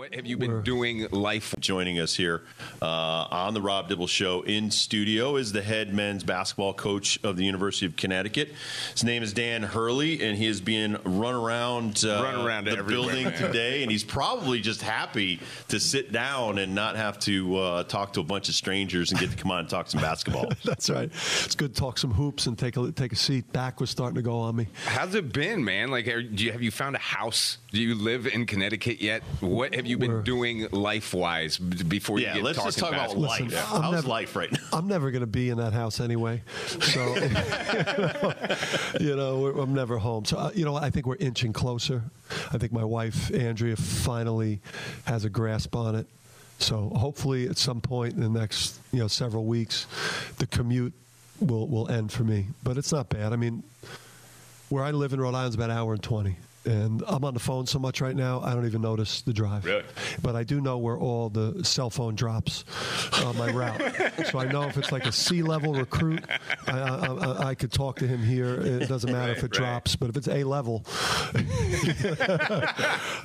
What have you been doing life? Joining us here on the Rob Dibble Show in studio is the head men's basketball coach of the University of Connecticut. His name is Dan Hurley, and he is being run around the building today, and he's probably just happy to sit down and not have to talk to a bunch of strangers and get to come on and talk some basketball. That's right. It's good to talk some hoops and take a seat. Back was starting to go on me. How's it been, man? Like, have you found a house? Do you live in Connecticut yet? What have you been doing life-wise before you get let's talking just talk about life. Listen, How's life right now? I'm never going to be in that house anyway. So, I'm never home. So, I think we're inching closer. I think my wife, Andrea, finally has a grasp on it. So hopefully at some point in the next, several weeks, the commute will end for me. But it's not bad. I mean, where I live in Rhode Island is about an hour and 20. And I'm on the phone so much right now, I don't even notice the drive. Really? But I do know where all the cell phone drops on my route. So I know if it's like a C-level recruit, I could talk to him here. It doesn't matter if it drops. But if it's A-level,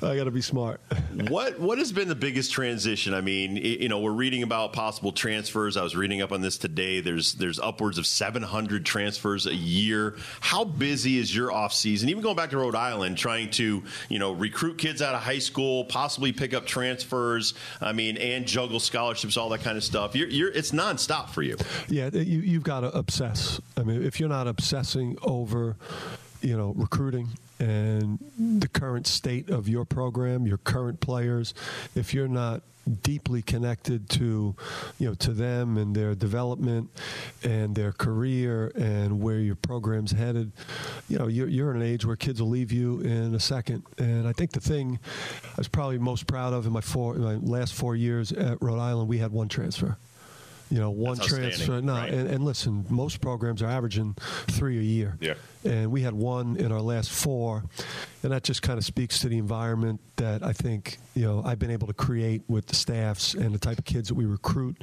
I got to be smart. What has been the biggest transition? I mean, we're reading about possible transfers. I was reading up on this today. There's upwards of 700 transfers a year. How busy is your off season? Even going back to Rhode Island, trying to, recruit kids out of high school, possibly pick up transfers, and juggle scholarships, all that kind of stuff. It's nonstop for you. Yeah, you've got to obsess. I mean, if you're not obsessing over, recruiting and the current state of your program, your current players, if you're not deeply connected to them and their development and their career and where your program's headed, you're in an age where kids will leave you in a second. And I think the thing I was probably most proud of in my last 4 years at Rhode Island, we had one transfer. One transfer. No, and listen, most programs are averaging 3 a year. Yeah. And we had one in our last 4, and that just kind of speaks to the environment that I think, I've been able to create with the staffs and the type of kids that we recruit.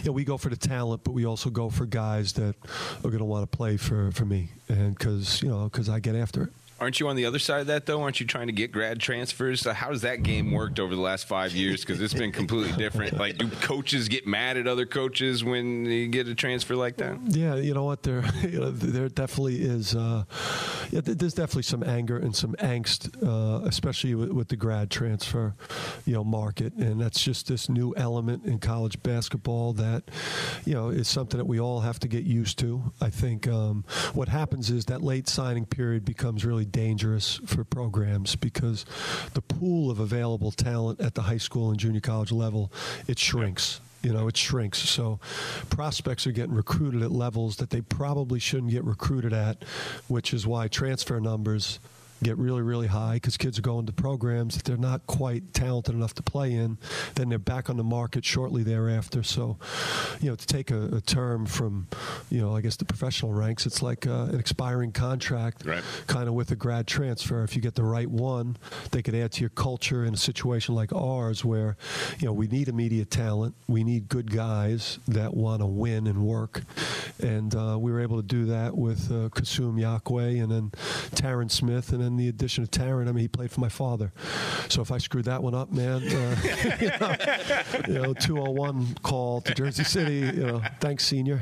We go for the talent, but we also go for guys that are going to want to play for me, and because I get after it. Aren't you on the other side of that, though? Aren't you trying to get grad transfers? How has that game worked over the last 5 years? Because it's been completely different. Like, do coaches get mad at other coaches when you get a transfer like that? Yeah, you know what? There definitely is. There's definitely some anger and some angst, especially with the grad transfer, market. And that's just this new element in college basketball that, is something that we all have to get used to. I think what happens is that late signing period becomes really dangerous for programs because the pool of available talent at the high school and junior college level, it shrinks. It shrinks. So prospects are getting recruited at levels that they probably shouldn't get recruited at, which is why transfer numbers get really, really high because kids are going to programs that they're not quite talented enough to play in. Then they're back on the market shortly thereafter. So, to take a term from, I guess the professional ranks, it's like an expiring contract, right, kind of with a grad transfer. If you get the right one, they could add to your culture in a situation like ours where, we need immediate talent. We need good guys that want to win and work. And we were able to do that with Kasum Yakwe and then Taryn Smith, and then the addition of Taryn, he played for my father. So if I screwed that one up, man, 201 call to Jersey City, thanks, senior.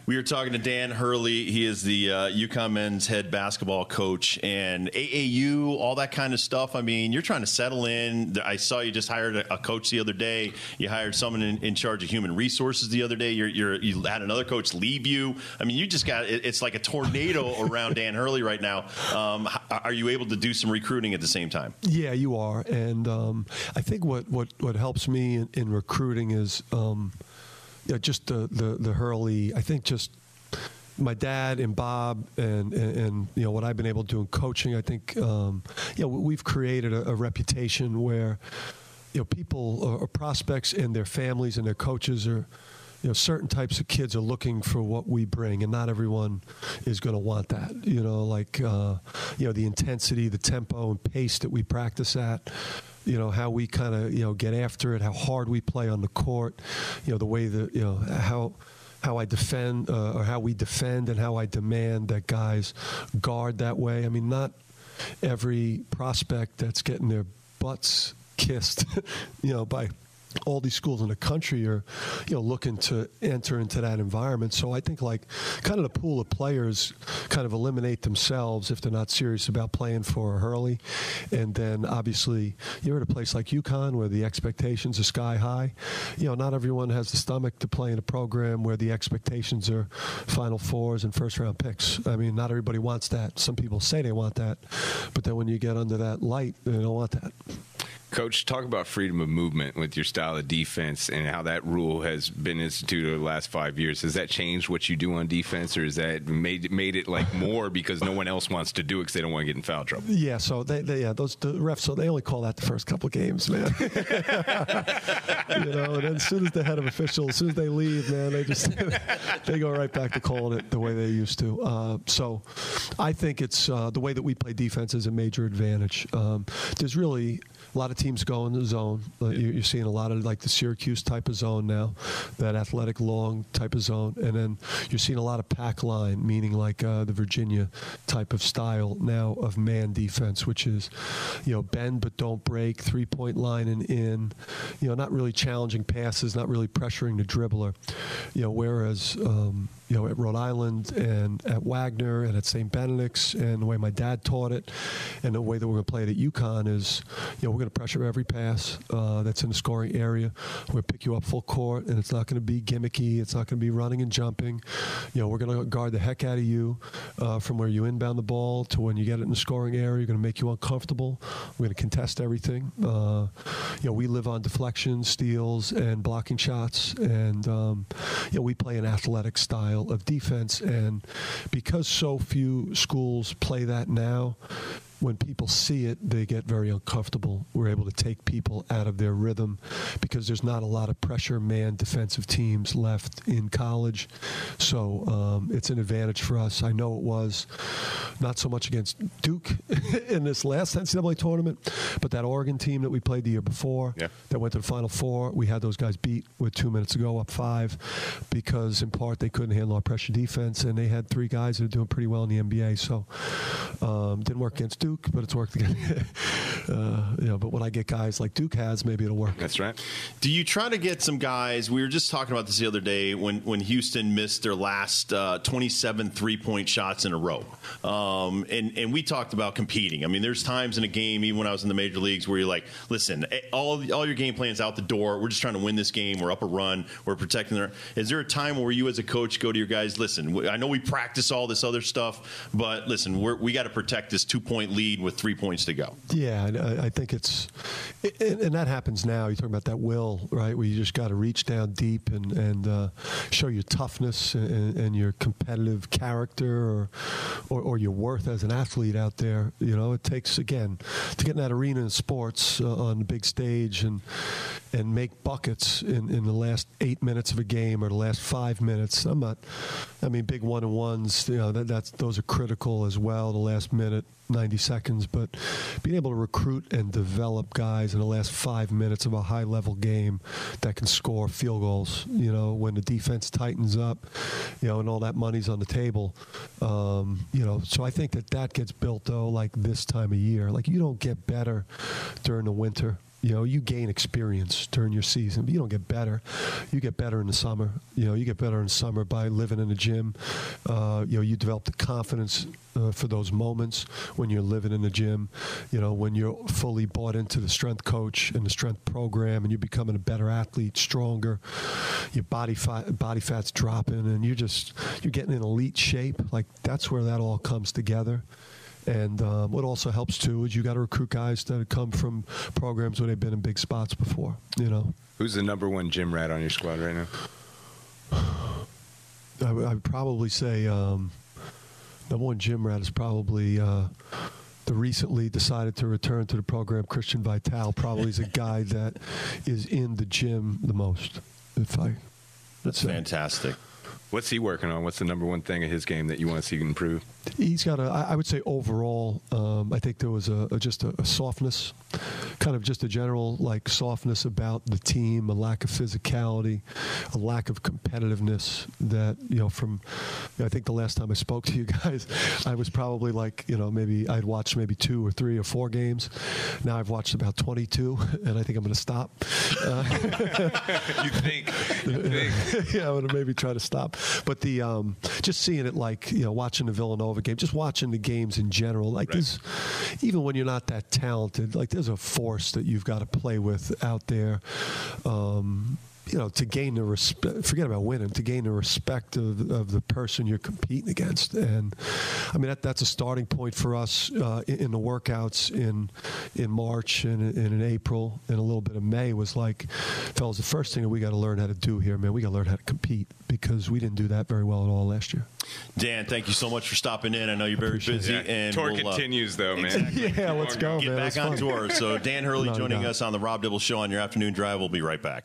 We are talking to Dan Hurley. He is the UConn men's head basketball coach, and AAU, all that kind of stuff. You're trying to settle in. I saw you just hired a coach the other day. You hired someone in charge of human resources the other day. You had another coach leave you. You just got it's like a tornado around Dan Hurley right now. Are you able to do some recruiting at the same time? Yeah, you are. And I think what helps me in recruiting is just the Hurley. I think just my dad and Bob and what I've been able to do in coaching. I think we've created a reputation where people or prospects and their families and their coaches are. Certain types of kids are looking for what we bring, and not everyone is going to want that. The intensity, the tempo and pace that we practice at, how we kind of, get after it, how hard we play on the court, the way that, how I defend or how we defend and how I demand that guys guard that way. Not every prospect that's getting their butts kissed, by all these schools in the country are, looking to enter into that environment. So I think kind of the pool of players kind of eliminate themselves if they're not serious about playing for Hurley. And then obviously you're at a place like UConn where the expectations are sky high. Not everyone has the stomach to play in a program where the expectations are Final Fours and first-round picks. I mean, not everybody wants that. Some people say they want that, but then when you get under that light, they don't want that. Coach, talk about freedom of movement with your style of defense and how that rule has been instituted over the last 5 years. Has that changed what you do on defense, or has that made it like more because no one else wants to do it because they don't want to get in foul trouble? Yeah, so the refs, so they only call that the first couple of games, man. And then as soon as the head of officials, as soon as they leave, man, they go right back to calling it the way they used to. So I think it's the way that we play defense is a major advantage. There's really a lot of teams go in the zone. You're seeing a lot of the Syracuse type of zone now, that athletic long type of zone. And then you're seeing a lot of pack line, meaning the Virginia type of style now of man defense, which is, bend but don't break, three-point line and in, not really challenging passes, not really pressuring the dribbler. Whereas, at Rhode Island and at Wagner and at St. Benedict's, and the way my dad taught it and the way that we're going to play it at UConn is, we're going to pressure every pass that's in the scoring area. We're going to pick you up full court, and it's not going to be gimmicky. It's not going to be running and jumping. We're going to guard the heck out of you from where you inbound the ball to when you get it in the scoring area. We're going to make you uncomfortable. We're going to contest everything. We live on deflections, steals, and blocking shots, and we play an athletic style of defense. And because so few schools play that now, when people see it, they get very uncomfortable. We're able to take people out of their rhythm because there's not a lot of pressure man defensive teams left in college. So it's an advantage for us. I know it was not so much against Duke in this last NCAA tournament, but that Oregon team that we played the year before that went to the Final Four, we had those guys beat with 2 minutes to go, up 5, because in part they couldn't handle our pressure defense, and they had 3 guys that are doing pretty well in the NBA. So didn't work against Duke, but it's worked again. But when I get guys like Duke has, maybe it'll work. That's right. Do you try to get some guys? We were just talking about this the other day when Houston missed their last 27 3-point shots in a row. And we talked about competing. I mean, there's times in a game, even when I was in the major leagues, where you're like, listen, all your game plan's out the door. We're just trying to win this game. We're up a run. We're protecting their. Is there a time where you as a coach go to your guys, listen, I know we practice all this other stuff, but listen, we got to protect this 2-point lead with 3 points to go? Yeah, I think and that happens now. You're talking about that will, right, where you just got to reach down deep and show your toughness and your competitive character or your worth as an athlete out there. It takes, again, to get in that arena in sports on the big stage and make buckets in the last 8 minutes of a game or the last 5 minutes. Big one-on-ones, those are critical as well, the last minute, 90 seconds, but being able to recruit and develop guys in the last 5 minutes of a high-level game that can score field goals, when the defense tightens up, and all that money's on the table, so I think that gets built, though, like this time of year. Like, you don't get better during the winter. You gain experience during your season, but you don't get better. You get better in the summer. You get better in the summer by living in the gym. You develop the confidence for those moments when you're living in the gym. When you're fully bought into the strength coach and the strength program, and you're becoming a better athlete, stronger. Your body fat's dropping, and you're getting in elite shape. Like, that's where that all comes together. And what also helps, too, is you got to recruit guys that have come from programs where they've been in big spots before, Who's the number one gym rat on your squad right now? I would probably say number one gym rat is probably the recently decided to return to the program, Christian Vital. Probably is a guy that is in the gym the most. That's fantastic. What's he working on? What's the number one thing in his game that you want to see improve? He's got I would say overall, I think there was just a softness kind of just a general like softness about the team, a lack of physicality, a lack of competitiveness that, from, I think the last time I spoke to you guys, I was probably like, maybe I'd watched maybe 2 or 3 or 4 games. Now I've watched about 22, and I think I'm going to stop. You think? Yeah, I'm going to maybe try to stop. But the just seeing it like, watching the Villanova game, just watching the games in general, like there's, even when you're not that talented, like there's a force that you've got to play with out there. To gain the respect, forget about winning, to gain the respect of the person you're competing against. And I mean, that's a starting point for us in the workouts in March and in April and a little bit of May was like, fellas, the first thing that we got to learn how to do here, man, we got to learn how to compete because we didn't do that very well at all last year. Dan, thank you so much for stopping in. I know you're very busy. Yeah. And Tour continues, though, man. Exactly. Yeah, let's go, Get man. back on tour. So Dan Hurley joining us on the Rob Dibble Show on your afternoon drive. We'll be right back.